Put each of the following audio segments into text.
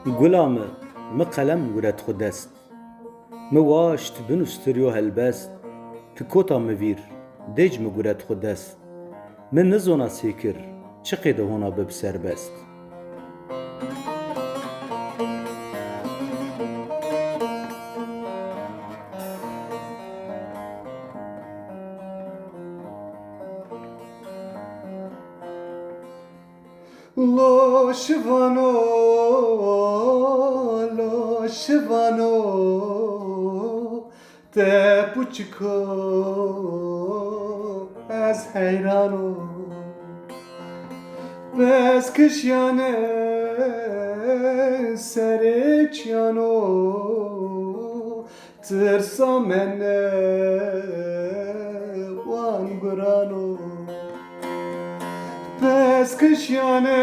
گلام می قلم گرد خود است می واشت بنوستریو هلبست تکوتا مویر دیج می گرد خود است من نزونا سیکر چه قیده هونا ببسر بست Lo shivano, lo shivano, te puchko az hayrano, bes kışyane sereçyano, tırsa menne wan gurano. Bes kışyane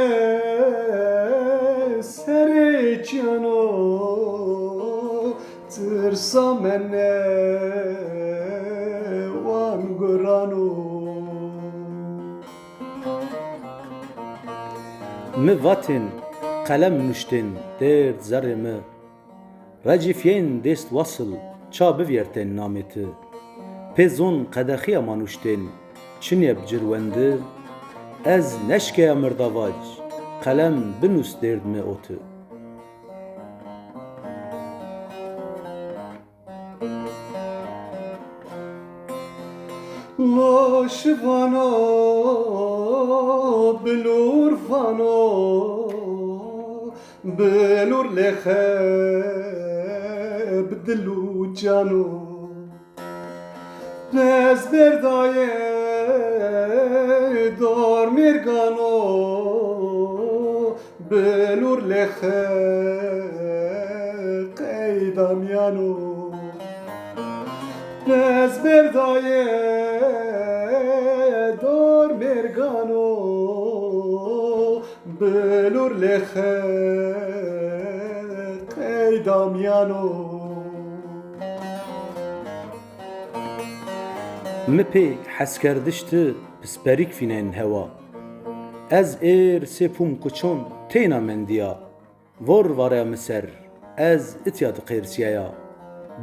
sereçyano tırsa menne wan gurano. می واتن قلم نوشتن درد زر می رجیفین دست وصل چا بویرتن نامتی پزون قدخی ما نوشتن چنیب جرونده از نشکه مردواج قلم بنوس درد می اوتو Lo shivano belur vano belur leche bdilu cano bez berdaye dormir gano belur leche qaydam yano bez berdaye dormir gano belur leche qaydam yano. می پی حس کردشتی پسپریک فینن هوا از ایر سپوم کچون تینا من دیا ور وارا مسر از اتیاد قیرسیایا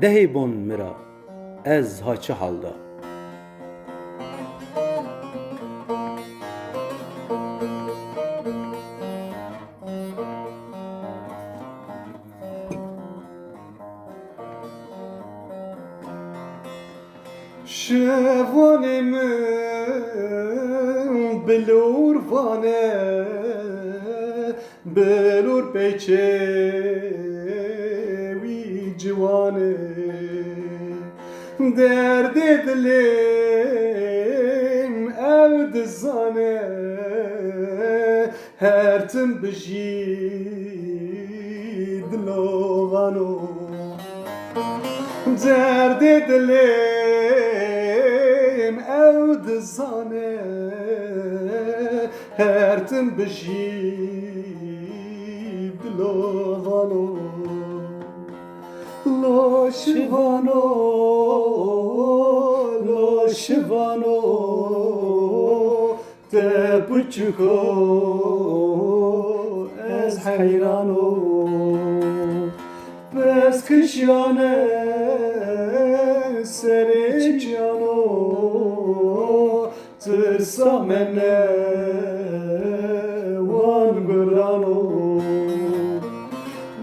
دهی بون مرا از هاچه حالدا شوانم بلور وانه بلور پیچه وی جوانه درد دلم او دزانه هر تم بجی دلوانو درد دلم او دزانه هر تم بجی دلوانو Lo shivano, lo shivano, te puchko ez hayrano, bes kışyane sereçyano, tırsa menne wan gurano.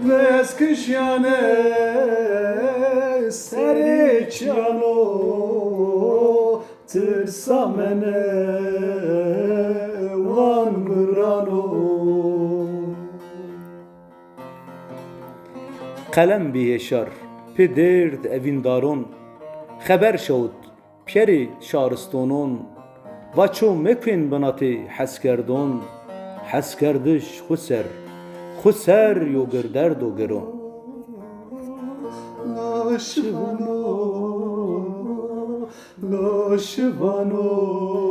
Bes kışyane sereçyano tırsa mene wan gurano. قلم بیهشار پی درد اوین دارون خبر شود پیری شارستونون و چو مکن بناتی حس کردون حس کردش خسر یو گردرد و گرون Lo shivano, lo shivano.